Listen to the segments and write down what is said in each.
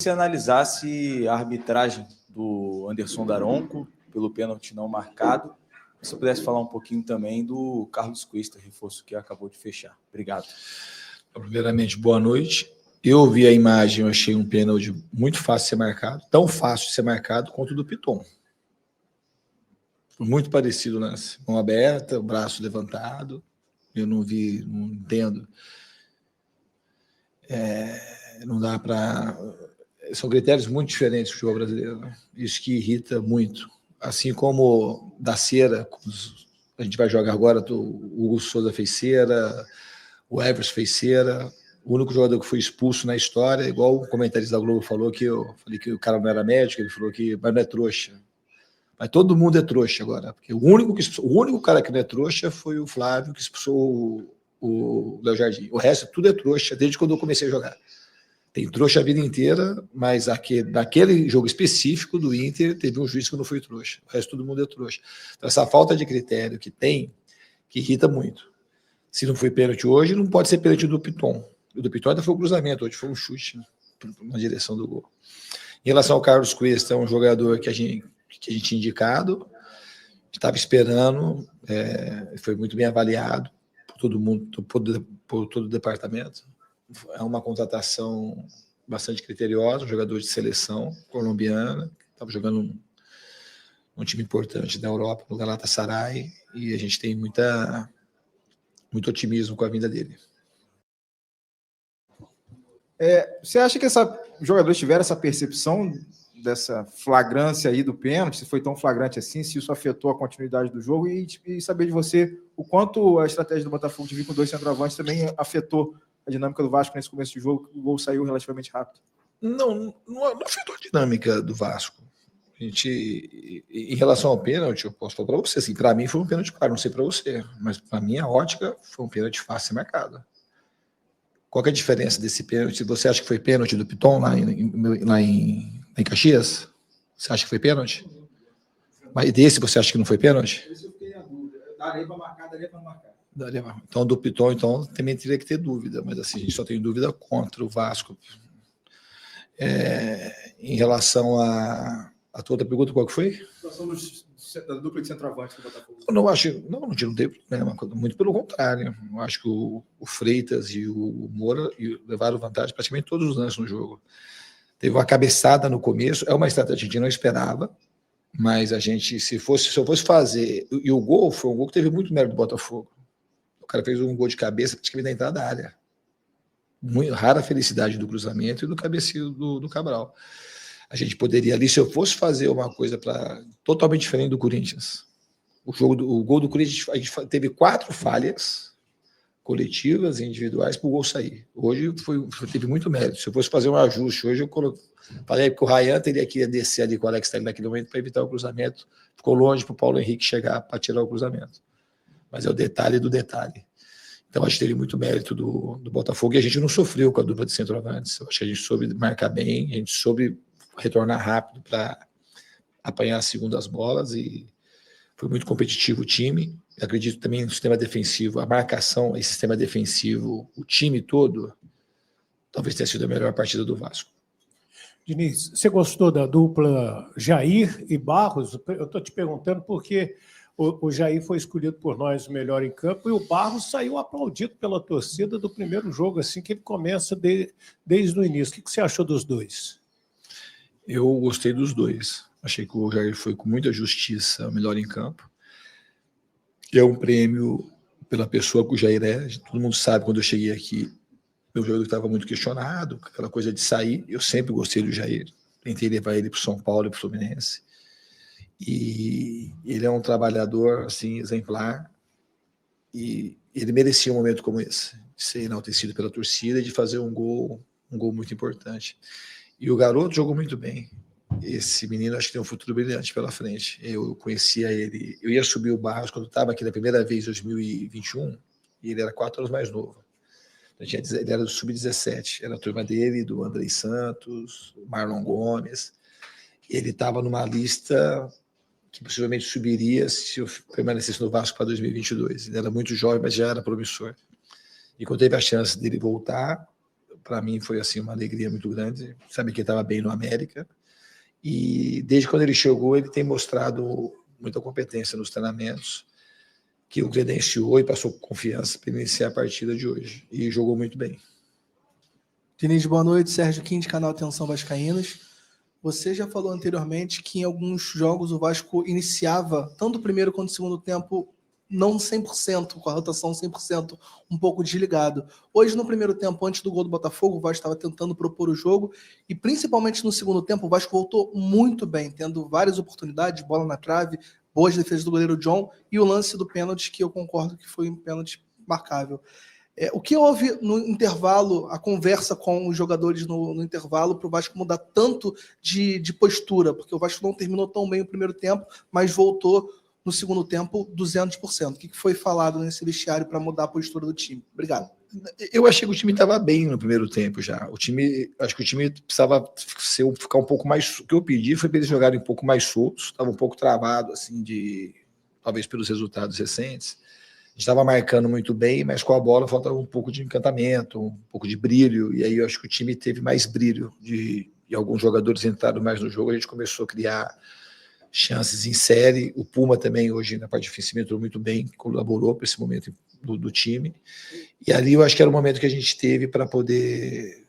você analisasse a arbitragem do Anderson Daronco pelo pênalti não marcado. Se você pudesse falar um pouquinho também do Carlos Cuesta, reforço que acabou de fechar. Obrigado. Primeiramente, boa noite. Eu vi a imagem, eu achei um pênalti muito fácil de ser marcado, tão fácil de ser marcado quanto o do Piton. Muito parecido o lance. Mão aberta, o braço levantado. Eu não vi, não entendo. Não dá para... São critérios muito diferentes do futebol brasileiro, né? Isso que irrita muito. Assim como da cera, a gente vai jogar agora, o Hugo Souza fez cera, o Everson fez cera, o único jogador que foi expulso na história, igual o comentarista da Globo falou, que eu falei que o cara não era médico, ele falou que mas não é trouxa. Mas todo mundo é trouxa agora, porque o único cara que não é trouxa foi o Flávio, que expulsou o Léo Jardim. O resto tudo é trouxa, desde quando eu comecei a jogar. Tem trouxa a vida inteira, mas naquele jogo específico do Inter, teve um juiz que não foi trouxa. O resto todo mundo é trouxa. Então, essa falta de critério que tem, que irrita muito. Se não foi pênalti hoje, não pode ser pênalti do Piton. O do Piton ainda foi um cruzamento, hoje foi um chute, né, na direção do gol. Em relação ao Carlos Cuesta, é um jogador que a gente tinha indicado, estava esperando, foi muito bem avaliado por todo mundo, por todo o departamento. É uma contratação bastante criteriosa, um jogador de seleção colombiana, estava jogando um time importante da Europa, no Galatasaray, e a gente tem muito otimismo com a vinda dele. Você acha que os jogadores tiveram essa percepção dessa flagrância aí do pênalti, se foi tão flagrante assim, se isso afetou a continuidade do jogo, e saber de você o quanto a estratégia do Botafogo de vir com 2 centroavantes também afetou a dinâmica do Vasco nesse começo de jogo, que o gol saiu relativamente rápido? Não afetou a dinâmica do Vasco. Em relação ao pênalti, eu posso falar para você, assim, para mim foi um pênalti claro, não sei para você, mas para minha ótica foi um pênalti fácil marcado. Qual que é a diferença desse pênalti? Você acha que foi pênalti do Piton lá em Caxias? Você acha que foi pênalti? Mas desse você acha que não foi pênalti? Esse eu fiquei na dúvida. Daria para marcar, daria para marcar. Então, do Piton, também teria que ter dúvida, mas assim, a gente só tem dúvida contra o Vasco. Em relação a tua outra pergunta, qual que foi? A situação da dupla de centroavante do Botafogo. Eu não acho, não tem problema, muito pelo contrário. Eu acho que o Freitas e o Moura levaram vantagem praticamente todos os lances no jogo. Teve uma cabeçada no começo, é uma estratégia que a gente não esperava, mas a gente, se eu fosse fazer, e o gol foi um gol que teve muito mérito do Botafogo. O cara fez um gol de cabeça praticamente na entrada da área. Muito rara felicidade do cruzamento e do cabeceio do Cabral. A gente poderia ali, se eu fosse fazer uma coisa totalmente diferente do Corinthians. O gol do Corinthians, a gente teve 4 falhas coletivas e individuais para o gol sair. Hoje teve muito mérito. Se eu fosse fazer um ajuste, hoje eu falei que o Ryan teria que descer ali com o Alex Telles naquele momento para evitar o cruzamento. Ficou longe para o Paulo Henrique chegar para tirar o cruzamento. Mas é o detalhe do detalhe. Então, acho que teve muito mérito do Botafogo e a gente não sofreu com a dupla de centroavantes. Eu acho que a gente soube marcar bem, a gente soube retornar rápido para apanhar as segundas bolas e foi muito competitivo o time. Eu acredito também no sistema defensivo, a marcação e sistema defensivo, o time todo, talvez tenha sido a melhor partida do Vasco. Diniz, você gostou da dupla Jair e Barros? Eu estou te perguntando porque o Jair foi escolhido por nós o melhor em campo e o Barros saiu aplaudido pela torcida do primeiro jogo, assim que ele começa desde o início. O que você achou dos dois? Eu gostei dos dois. Achei que o Jair foi com muita justiça o melhor em campo. É um prêmio pela pessoa que o Jair é. Todo mundo sabe, quando eu cheguei aqui, meu jogador estava muito questionado, aquela coisa de sair. Eu sempre gostei do Jair. Tentei levar ele para o São Paulo e para o Fluminense. E ele é um trabalhador assim, exemplar, e ele merecia um momento como esse, de ser enaltecido pela torcida e de fazer um gol muito importante. E o garoto jogou muito bem. Esse menino acho que tem um futuro brilhante pela frente. Eu conhecia ele, eu ia subir o Barros quando estava aqui na primeira vez, em 2021, e ele era 4 anos mais novo. Ele era do Sub-17, era a turma dele, do Andrei Santos, Marlon Gomes. Ele estava numa lista que possivelmente subiria se eu permanecesse no Vasco para 2022. Ele era muito jovem, mas já era promissor. E quando teve a chance dele voltar, para mim foi assim uma alegria muito grande, saber que ele estava bem no América. E desde quando ele chegou, ele tem mostrado muita competência nos treinamentos, que o credenciou e passou confiança para iniciar a partida de hoje. E jogou muito bem. Diniz, boa noite. Sérgio Quim, de canal Atenção Vascaínos. Você já falou anteriormente que em alguns jogos o Vasco iniciava, tanto o primeiro quanto o segundo tempo, não 100%, com a rotação 100%, um pouco desligado. Hoje, no primeiro tempo, antes do gol do Botafogo, o Vasco estava tentando propor o jogo, e principalmente no segundo tempo, o Vasco voltou muito bem, tendo várias oportunidades, bola na trave, boas defesas do goleiro John, e o lance do pênalti, que eu concordo que foi um pênalti marcável. O que houve no intervalo, a conversa com os jogadores no intervalo, para o Vasco mudar tanto de postura? Porque o Vasco não terminou tão bem o primeiro tempo, mas voltou no segundo tempo 200%. O que foi falado nesse vestiário para mudar a postura do time? Obrigado. Eu achei que o time estava bem no primeiro tempo já. Acho que o time precisava ficar um pouco mais. O que eu pedi foi para eles jogarem um pouco mais soltos, estava um pouco travado, assim, talvez pelos resultados recentes. A gente estava marcando muito bem, mas com a bola faltava um pouco de encantamento, um pouco de brilho, e aí eu acho que o time teve mais brilho, e alguns jogadores entraram mais no jogo, a gente começou a criar chances em série. O Puma também hoje na parte defensiva entrou muito bem, colaborou para esse momento do time, e ali eu acho que era o momento que a gente teve para poder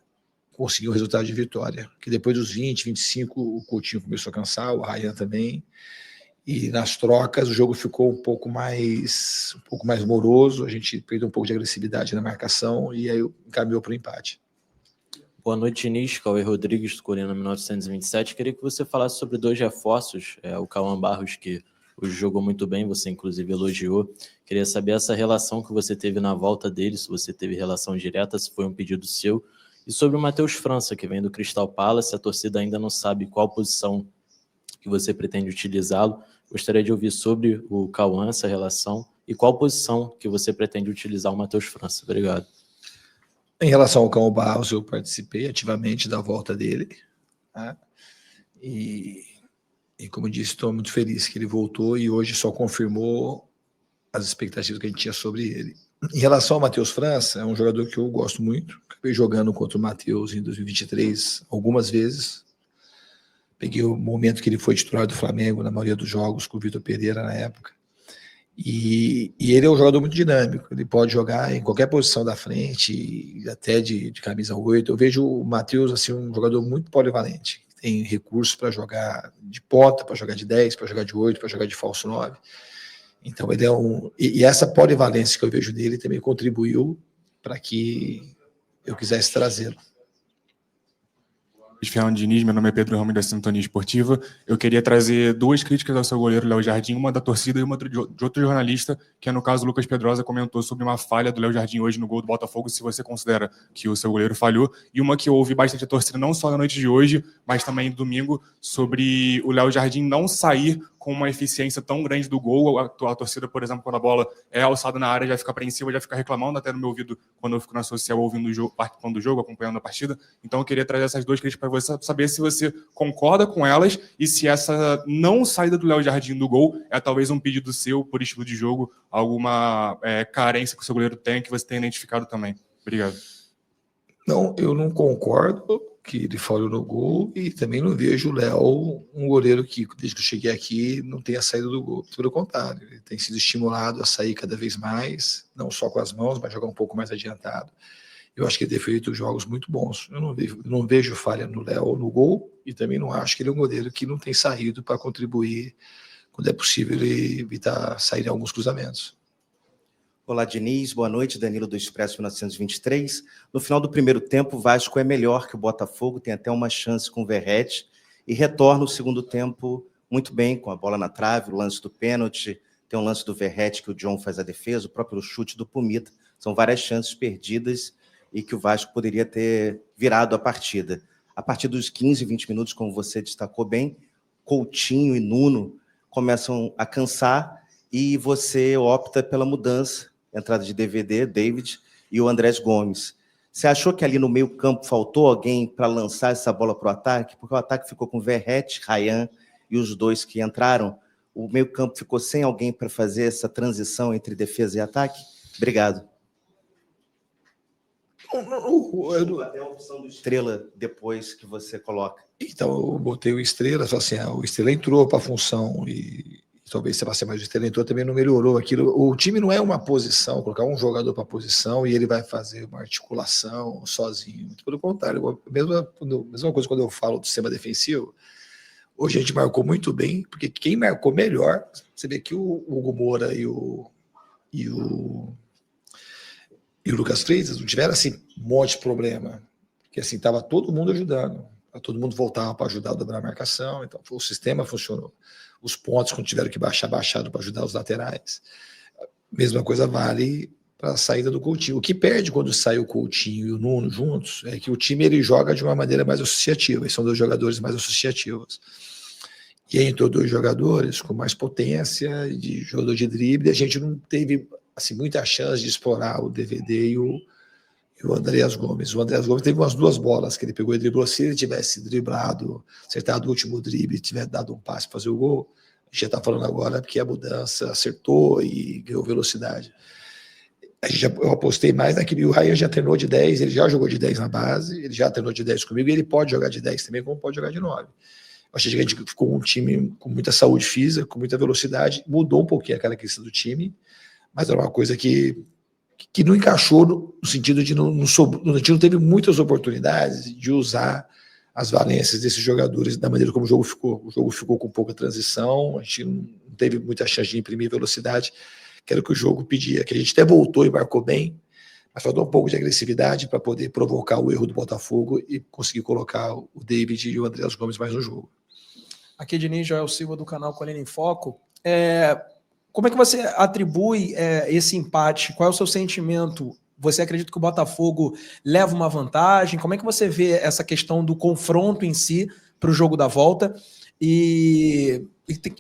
conseguir um resultado de vitória, que depois dos 20, 25, o Coutinho começou a cansar, o Ryan também, e nas trocas o jogo ficou um pouco mais moroso, a gente perdeu um pouco de agressividade na marcação e aí encaminhou para o empate. Boa noite, Diniz. Cauê Rodrigues, do Corinthians 1927. Queria que você falasse sobre 2 reforços, o Cauã Barros, que hoje jogou muito bem, você inclusive elogiou. Queria saber essa relação que você teve na volta dele, se você teve relação direta, se foi um pedido seu. E sobre o Matheus França, que vem do Crystal Palace, a torcida ainda não sabe qual posição que você pretende utilizá-lo. Gostaria de ouvir sobre o Cauã, essa relação, e qual posição que você pretende utilizar o Matheus França. Obrigado. Em relação ao Cauã Barros, eu participei ativamente da volta dele, tá? E como eu disse, estou muito feliz que ele voltou e hoje só confirmou as expectativas que a gente tinha sobre ele. Em relação ao Matheus França, é um jogador que eu gosto muito, acabei jogando contra o Matheus em 2023 algumas vezes. Peguei o momento que ele foi titular do Flamengo na maioria dos jogos com o Vitor Pereira na época. E ele é um jogador muito dinâmico. Ele pode jogar em qualquer posição da frente, até de camisa 8. Eu vejo o Matheus assim, um jogador muito polivalente. Tem recursos para jogar de ponta, para jogar de 10, para jogar de 8, para jogar de falso 9. Então ele é E essa polivalência que eu vejo nele também contribuiu para que eu quisesse trazê-lo. Fernando Diniz, meu nome é Pedro Ramos da Sintonia Esportiva. Eu queria trazer 2 críticas ao seu goleiro Léo Jardim, uma da torcida e uma de outro jornalista, que é no caso o Lucas Pedrosa, comentou sobre uma falha do Léo Jardim hoje no gol do Botafogo, se você considera que o seu goleiro falhou, e uma que eu ouvi bastante a torcida, não só na noite de hoje, mas também no domingo, sobre o Léo Jardim não sair com uma eficiência tão grande do gol. A torcida, por exemplo, quando a bola é alçada na área, já fica apreensiva, já fica reclamando, até no meu ouvido, quando eu fico na social ouvindo o jogo, participando do jogo, acompanhando a partida. Então eu queria trazer essas 2 críticas para você, saber se você concorda com elas e se essa não saída do Léo Jardim do gol é talvez um pedido seu por estilo de jogo, alguma carência que o seu goleiro tem, que você tenha identificado também. Obrigado. Não, eu não concordo que ele falhou no gol e também não vejo o Léo um goleiro que, desde que eu cheguei aqui, não tenha saído do gol. Pelo contrário, ele tem sido estimulado a sair cada vez mais, não só com as mãos, mas jogar um pouco mais adiantado. Eu acho que ele tem feito jogos muito bons. Eu não vejo falha no Léo no gol e também não acho que ele é um goleiro que não tem saído para contribuir quando é possível ele evitar sair em alguns cruzamentos. Olá, Diniz. Boa noite. Danilo do Expresso 1923. No final do primeiro tempo, o Vasco é melhor que o Botafogo, tem até uma chance com o Verratti e retorna o segundo tempo muito bem, com a bola na trave, o lance do pênalti, tem um lance do Verratti que o John faz a defesa, o próprio chute do Pumita. São várias chances perdidas e que o Vasco poderia ter virado a partida. A partir dos 15, 20 minutos, como você destacou bem, Coutinho e Nuno começam a cansar e você opta pela mudança, entrada de DVD, David e o Andrés Gomes. Você achou que ali no meio campo faltou alguém para lançar essa bola para o ataque? Porque o ataque ficou com Verratti, Ryan e os 2 que entraram. O meio campo ficou sem alguém para fazer essa transição entre defesa e ataque? Obrigado. Até a opção do Estrela depois que você coloca. Então, eu botei o Estrela, só assim, o Estrela entrou para a função e talvez se passar mais o Estrela entrou, também não melhorou aquilo. O time não é uma posição, colocar um jogador para posição e ele vai fazer uma articulação sozinho. Muito pelo contrário, mesma coisa quando eu falo do sistema defensivo, hoje a gente marcou muito bem, porque quem marcou melhor, você vê que o Hugo Moura e o Lucas Freitas não tiveram assim um monte de problema, porque assim estava todo mundo ajudando, todo mundo voltava para ajudar a dobrar a marcação, então o sistema funcionou. Os pontos, quando tiveram que baixaram para ajudar os laterais. Mesma coisa vale para a saída do Coutinho. O que perde quando sai o Coutinho e o Nuno juntos é que o time ele joga de uma maneira mais associativa, eles são dois jogadores mais associativos. E aí entrou dois jogadores com mais potência, de jogador de drible, a gente não teve assim, muita chance de explorar o DVD e o Andreas Gomes. O Andreas Gomes teve umas 2 bolas que ele pegou e driblou. Se ele tivesse driblado, acertado o último drible, tivesse dado um passe para fazer o gol, a gente já está falando agora porque a mudança acertou e ganhou velocidade. Eu apostei mais naquele. O Ryan já treinou de 10, ele já jogou de 10 na base, ele já treinou de 10 comigo e ele pode jogar de 10 também, como pode jogar de 9. Eu achei que a gente ficou um time com muita saúde física, com muita velocidade, mudou um pouquinho a característica do time, mas era uma coisa que não encaixou no sentido de a gente não teve muitas oportunidades de usar as valências desses jogadores da maneira como o jogo ficou. O jogo ficou com pouca transição, a gente não teve muita chance de imprimir velocidade, que era o que o jogo pedia, que a gente até voltou e marcou bem, mas faltou um pouco de agressividade para poder provocar o erro do Botafogo e conseguir colocar o David e o Andreas Gomes mais no jogo. Aqui, Diniz, Joel Silva, do canal Colina em Foco. Como é que você atribui esse empate? Qual é o seu sentimento? Você acredita que o Botafogo leva uma vantagem? Como é que você vê essa questão do confronto em si para o jogo da volta? E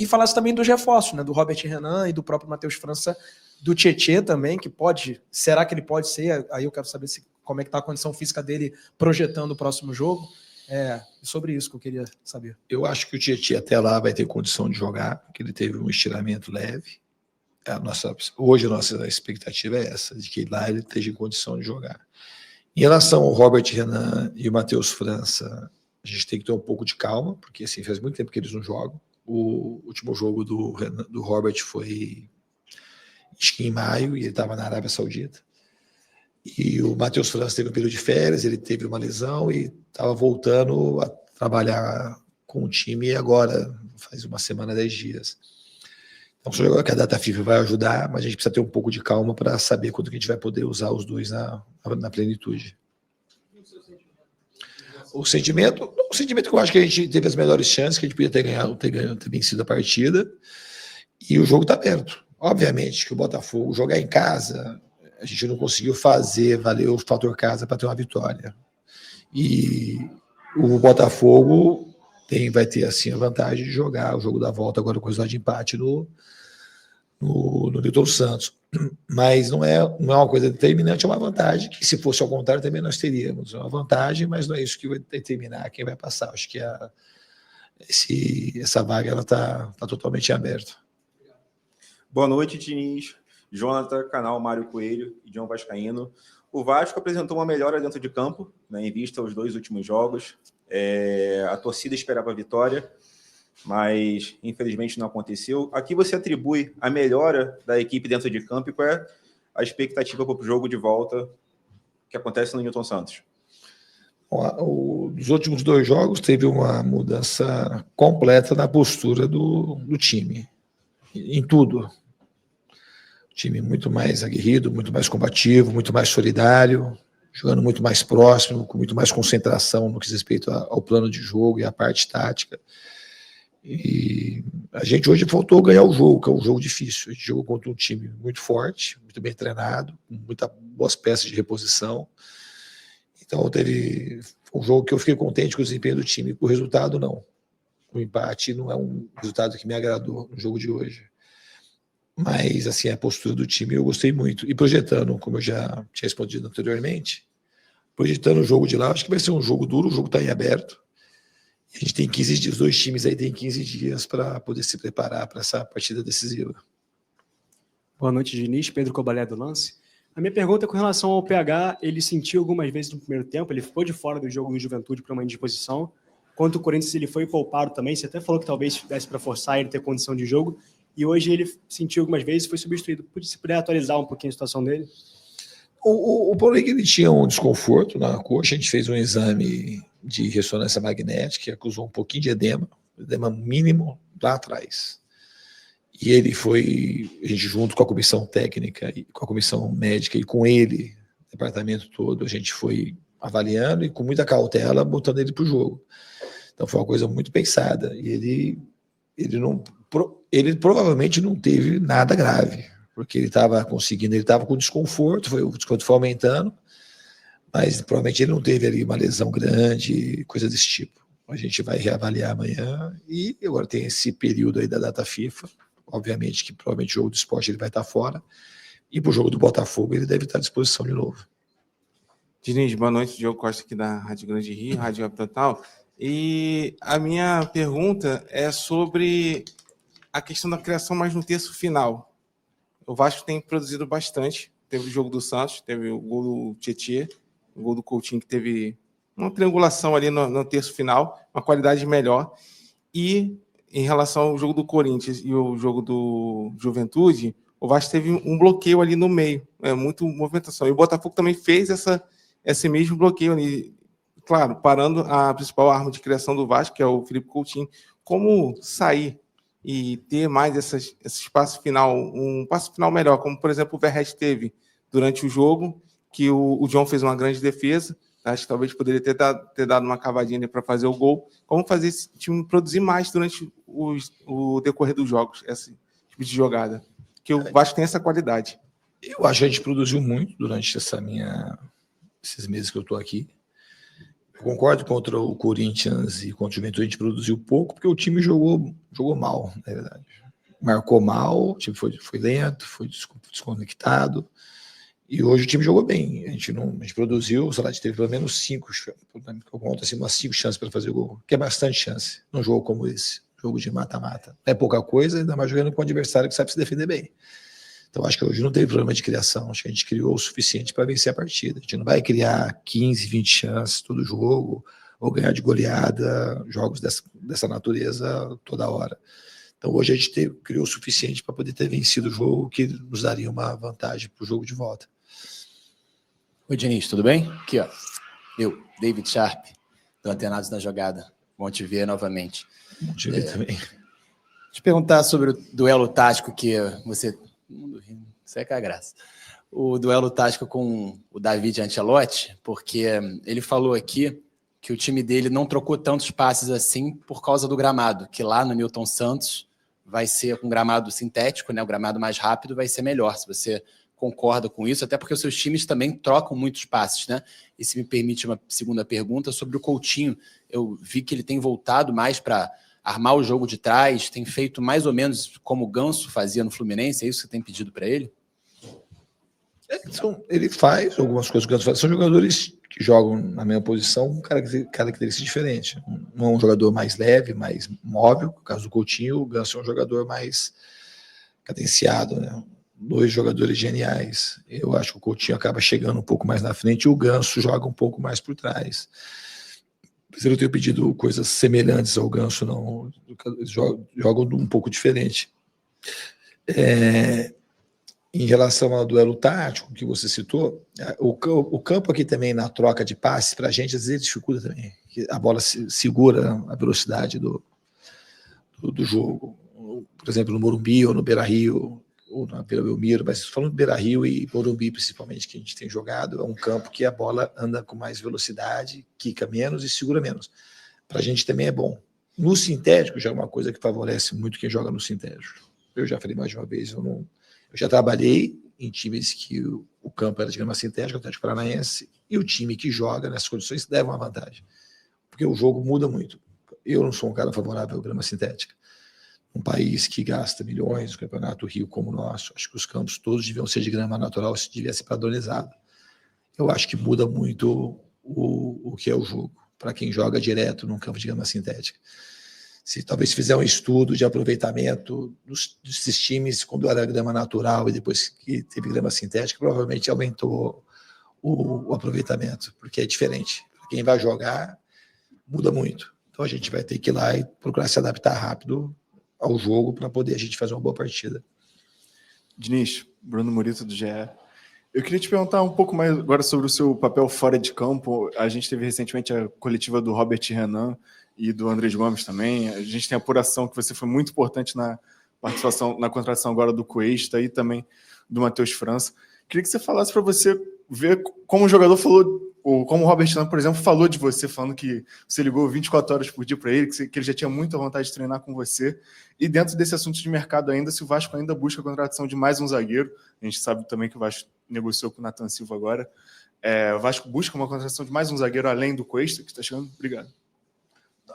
falasse também dos reforços, né? Do Robert Renan e do próprio Matheus França, do Tietê também, que pode... Será que ele pode ser? Aí eu quero saber como é que está a condição física dele projetando o próximo jogo. Sobre isso que eu queria saber. Eu acho que o Tietê até lá vai ter condição de jogar, porque ele teve um estiramento leve. Hoje a nossa expectativa é essa, de que lá ele esteja em condição de jogar. Em relação ao Robert Renan e o Matheus França, a gente tem que ter um pouco de calma, porque assim, faz muito tempo que eles não jogam. O último jogo do Robert foi acho que em maio, e ele estava na Arábia Saudita. E o Matheus França teve um período de férias, ele teve uma lesão e estava voltando a trabalhar com o time agora, faz uma semana, 10 dias. Então, só agora que a data FIFA vai ajudar, mas a gente precisa ter um pouco de calma para saber quando que a gente vai poder usar os dois na plenitude. O sentimento que eu acho que a gente teve as melhores chances, que a gente podia ter ganhado, ter vencido a partida, e o jogo está aberto. Obviamente que o Botafogo jogar em casa, a gente não conseguiu fazer valer o fator casa para ter uma vitória. E o Botafogo vai ter assim a vantagem de jogar o jogo da volta agora com o resultado de empate no Newton Santos. Mas não é uma coisa determinante, é uma vantagem que, se fosse ao contrário, também nós teríamos. É uma vantagem, mas não é isso que vai determinar quem vai passar. Acho que essa vaga está totalmente aberta. Boa noite, Diniz, Jonathan, canal Mário Coelho e John Vascaíno. O Vasco apresentou uma melhora dentro de campo, né, em vista aos 2 últimos jogos. A torcida esperava a vitória, mas infelizmente não aconteceu. Aqui você atribui a melhora da equipe dentro de campo e qual é a expectativa para o jogo de volta que acontece no Newton Santos? Nos últimos 2 jogos teve uma mudança completa na postura do time, em tudo. O time muito mais aguerrido, muito mais combativo, muito mais solidário, jogando muito mais próximo, com muito mais concentração no que diz respeito ao plano de jogo e à parte tática. E a gente hoje faltou ganhar o jogo, que é um jogo difícil. A gente jogou contra um time muito forte, muito bem treinado, com muitas boas peças de reposição. Então teve um jogo que eu fiquei contente com o desempenho do time, com o resultado não. O empate não é um resultado que me agradou no jogo de hoje. Mas assim, a postura do time eu gostei muito. E projetando, como eu já tinha respondido anteriormente, projetando o jogo de lá, acho que vai ser um jogo duro, o jogo está em aberto. A gente tem 15 dias, os 2 times aí têm 15 dias para poder se preparar para essa partida decisiva. Boa noite, Diniz. Pedro Cobalé do Lance. A minha pergunta é com relação ao PH. Ele sentiu algumas vezes no primeiro tempo, ele ficou de fora do jogo no Juventude por uma indisposição. Quanto o Corinthians, ele foi poupado também. Você até falou que talvez desse para forçar ele ter condição de jogo. E hoje ele sentiu algumas vezes e foi substituído. Se puder atualizar um pouquinho a situação dele. O Paulo Henrique, ele tinha um desconforto na coxa. A gente fez um exame de ressonância magnética, acusou um pouquinho de edema mínimo lá atrás. E ele foi, a gente junto com a comissão técnica, e com a comissão médica e com ele, o departamento todo, a gente foi avaliando e com muita cautela botando ele para o jogo. Então foi uma coisa muito pensada. E ele provavelmente não teve nada grave, porque ele estava conseguindo, ele estava com desconforto, o desconforto foi aumentando, mas provavelmente ele não teve ali uma lesão grande, coisa desse tipo. A gente vai reavaliar amanhã e agora tem esse período aí da data FIFA. Obviamente que provavelmente o jogo do Sport ele vai estar fora. E para o jogo do Botafogo ele deve estar à disposição de novo. Diniz, boa noite. Diogo Costa aqui da Rádio Grande Rio, Rádio Web Total. E a minha pergunta é sobre a questão da criação mais no terço final. O Vasco tem produzido bastante. Teve o jogo do Santos, teve o gol do Tietê, o gol do Coutinho, que teve uma triangulação ali no terço final, uma qualidade melhor. E em relação ao jogo do Corinthians e o jogo do Juventude, o Vasco teve um bloqueio ali no meio, muito movimentação. E o Botafogo também fez esse mesmo bloqueio ali, claro, parando a principal arma de criação do Vasco, que é o Felipe Coutinho. Como sair e ter mais esse espaço final, um passo final melhor, como, por exemplo, o Verratti teve durante o jogo, que o John fez uma grande defesa, acho que talvez poderia ter dado uma cavadinha para fazer o gol. Como fazer esse time produzir mais durante o decorrer dos jogos, esse tipo de jogada? Que o Vasco tem essa qualidade. Eu acho que a gente produziu muito durante esses meses que eu estou aqui. Eu concordo contra o Corinthians e contra o Juventude, a gente produziu pouco, porque o time jogou mal, na verdade. Marcou mal, o time foi lento, foi desconectado. E hoje o time jogou bem. A gente produziu, sei lá, a gente teve pelo menos 5, eu conto assim, umas 5 chances para fazer o gol, que é bastante chance num jogo como esse, jogo de mata-mata. Não é pouca coisa, ainda mais jogando com um adversário que sabe se defender bem. Então acho que hoje não teve problema de criação, acho que a gente criou o suficiente para vencer a partida. A gente não vai criar 15, 20 chances todo jogo, ou ganhar de goleada, jogos dessa natureza toda hora. Então hoje a gente criou o suficiente para poder ter vencido o jogo, que nos daria uma vantagem para o jogo de volta. Oi, Diniz, tudo bem? Aqui, ó. Eu, David Sharp, do Antenados na Jogada. Bom te ver novamente. Bom te ver também. Te perguntar sobre o duelo tático que você... Isso é que é a graça. O duelo tático com o David Ancelotti, porque ele falou aqui que o time dele não trocou tantos passes assim por causa do gramado, que lá no Newton Santos vai ser com gramado sintético, né? O gramado mais rápido vai ser melhor, se você concorda com isso, até porque os seus times também trocam muitos passes, né? E se me permite uma segunda pergunta sobre o Coutinho, eu vi que ele tem voltado mais para armar o jogo de trás, tem feito mais ou menos como o Ganso fazia no Fluminense, é isso que você tem pedido para ele? Então, ele faz algumas coisas que o Ganso faz, são jogadores que jogam na mesma posição com características diferentes. Não é um jogador mais leve, mais móvel, no caso do Coutinho, o Ganso é um jogador mais cadenciado, né? 2 jogadores geniais. Eu acho que o Coutinho acaba chegando um pouco mais na frente e o Ganso joga um pouco mais por trás. Mas eu tenho pedido coisas semelhantes ao Ganso, não. Eles jogam um pouco diferente. Em relação ao duelo tático que você citou, o campo aqui também na troca de passes, para a gente, às vezes dificulta também. A bola segura a velocidade do jogo. Por exemplo, no Morumbi ou no Beira-Rio, ou na Vila Belmiro, mas falando do Beira-Rio e Morumbi principalmente, que a gente tem jogado, é um campo que a bola anda com mais velocidade, quica menos e segura menos. Para a gente também é bom. No sintético já é uma coisa que favorece muito quem joga no sintético. Eu já falei mais de uma vez, eu já trabalhei em times que o campo era de grama sintética, o Atlético Paranaense, e o time que joga nessas condições leva uma vantagem, porque o jogo muda muito. Eu não sou um cara favorável à grama sintética. Um país que gasta milhões, o Campeonato Rio como o nosso, acho que os campos todos deviam ser de grama natural, se devia ser padronizado. Eu acho que muda muito o que é o jogo, para quem joga direto num campo de grama sintética. Se talvez fizer um estudo de aproveitamento desses times quando era grama natural e depois que teve grama sintética, provavelmente aumentou o aproveitamento, porque é diferente. Quem vai jogar muda muito. Então a gente vai ter que ir lá e procurar se adaptar rápido ao jogo para poder a gente fazer uma boa partida. Diniz, Bruno Murito do GE. Eu queria te perguntar um pouco mais agora sobre o seu papel fora de campo. A gente teve recentemente a coletiva do Robert Renan e do Andrés Gomes também. A gente tem a apuração que você foi muito importante na participação, na contratação agora do Cuesta e também do Matheus França. Queria que você falasse para você ver como o jogador falou, ou como o Robert Renan, por exemplo, falou de você, falando que você ligou 24 horas por dia para ele, que ele já tinha muita vontade de treinar com você. E dentro desse assunto de mercado ainda, se o Vasco ainda busca a contratação de mais um zagueiro, a gente sabe também que o Vasco negociou com o Nathan Silva agora. O Vasco busca uma contratação de mais um zagueiro além do Cuesta, que está chegando? Obrigado.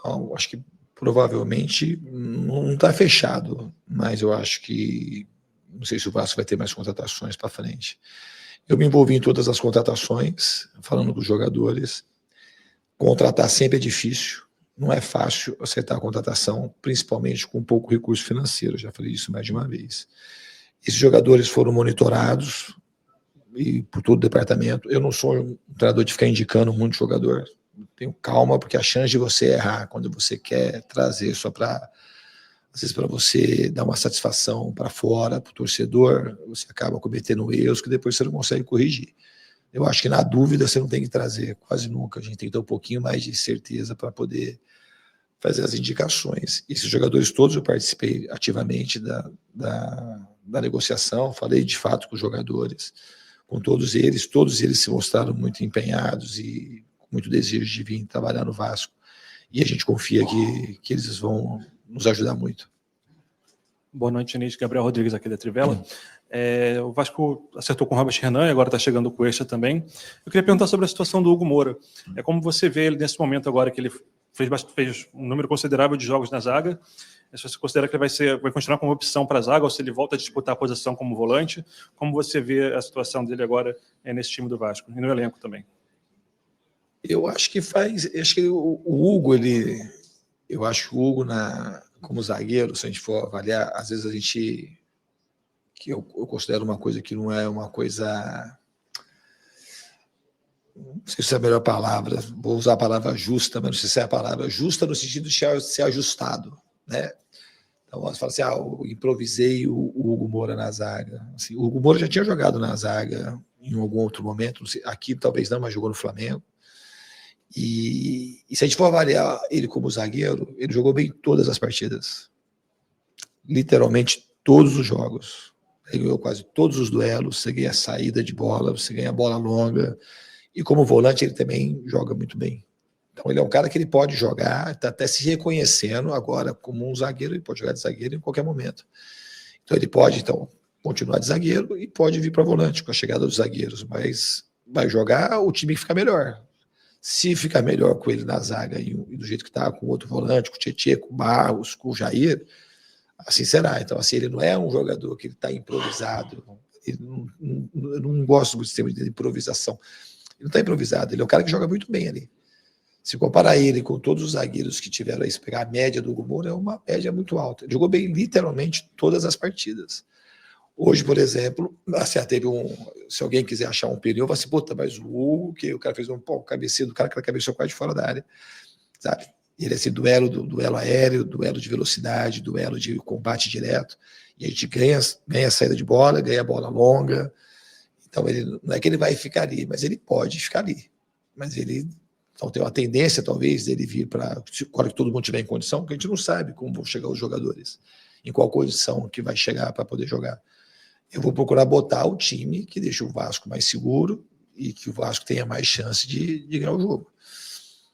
Não, acho que provavelmente não está fechado, mas eu acho que não sei se o Vasco vai ter mais contratações para frente. Eu me envolvi em todas as contratações, falando com os jogadores. Contratar sempre é difícil, não é fácil acertar a contratação, principalmente com pouco recurso financeiro, já falei isso mais de uma vez. Esses jogadores foram monitorados e por todo o departamento. Eu não sou um treinador de ficar indicando muito jogador, tenho calma, porque a chance de você errar quando você quer trazer só para, às vezes, para você dar uma satisfação para fora, para o torcedor, você acaba cometendo erros que depois você não consegue corrigir. Eu acho que na dúvida você não tem que trazer quase nunca, a gente tem que ter um pouquinho mais de certeza para poder fazer as indicações. Esses jogadores todos eu participei ativamente da negociação, falei de fato com os jogadores, com todos eles se mostraram muito empenhados e com muito desejo de vir trabalhar no Vasco, e a gente confia que eles vão nos ajudar muito. Boa noite, Diniz. Gabriel Rodrigues aqui da Trivela. O Vasco acertou com o Robert Renan e agora está chegando o Cuesta também. Eu queria perguntar sobre a situação do Hugo Moura. Como você vê ele nesse momento agora que ele fez um número considerável de jogos na zaga? Se você considera que ele vai continuar como opção para a zaga ou se ele volta a disputar a posição como volante? Como você vê a situação dele agora nesse time do Vasco e no elenco também? Eu acho que o Hugo, eu acho que o Hugo como zagueiro, se a gente for avaliar, às vezes que eu considero uma coisa que não é uma coisa, não sei se é a melhor palavra, vou usar a palavra justa, mas não sei se é a palavra justa no sentido de ser ajustado, né? Então você fala assim, eu improvisei o Hugo Moura na zaga. Assim, o Hugo Moura já tinha jogado na zaga em algum outro momento, não sei, aqui talvez não, mas jogou no Flamengo. E se a gente for avaliar ele como zagueiro, ele jogou bem todas as partidas. Literalmente todos os jogos. Ele ganhou quase todos os duelos, você ganha saída de bola, você ganha bola longa. E como volante ele também joga muito bem. Então ele é um cara que ele pode jogar, está até se reconhecendo agora como um zagueiro, ele pode jogar de zagueiro em qualquer momento. Então ele pode continuar de zagueiro e pode vir para volante com a chegada dos zagueiros, mas vai jogar o time que fica melhor. Se ficar melhor com ele na zaga e do jeito que está, com outro volante, com o Tietê, com o Barros, com o Jair, assim será. Então, assim, ele não é um jogador que ele está improvisado. Eu não gosto muito do sistema de improvisação. Ele não está improvisado, ele é um cara que joga muito bem ali. Se comparar ele com todos os zagueiros que tiveram aí, se pegar a média do Hugo Moura, é uma média muito alta. Ele jogou bem literalmente todas as partidas. Hoje, por exemplo, se alguém quiser achar um pneu, vai assim, puta, mas o Hugo, que o cara fez o cabeceio do cara que cabeceou quase de fora da área, sabe? Ele é esse duelo aéreo, duelo de velocidade, duelo de combate direto, e a gente ganha a saída de bola, ganha a bola longa. Então, não é que ele vai ficar ali, mas ele pode ficar ali. Mas então tem uma tendência, talvez, dele vir para, agora que todo mundo tiver em condição, porque a gente não sabe como vão chegar os jogadores, em qual condição que vai chegar para poder jogar. Eu vou procurar botar o time que deixa o Vasco mais seguro e que o Vasco tenha mais chance de ganhar o jogo.